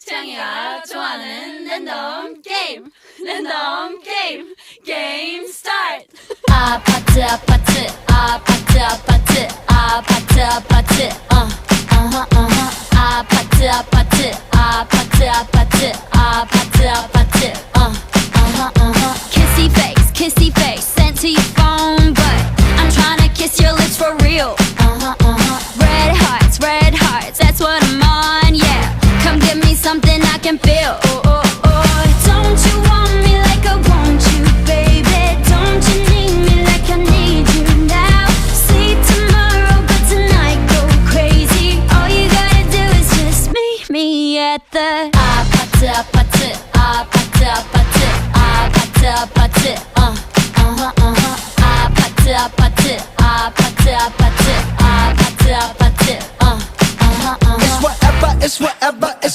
채영이가 좋아하는 랜덤 게임 게임 스타트. 아파트 아파트 아파트 아파트 아파트 아파트 아파트 아파트 아파트 아파트 아파트 아파트 kissy face sent to your phone but I'm tryna kiss your lips for real. Red hearts, that's what I'm on, yeah. Come give me something I can feel. Don't you want me like I want you, baby? Don't you need me like I need you now? Sleep tomorrow, but tonight go crazy. All you gotta do is just meet me at the 아파트 아파트 아파트 아파트 아파트 아파트 아파트 아파트 아파트 아파트 아파트 아파트 It's whatever, it's whatever, it's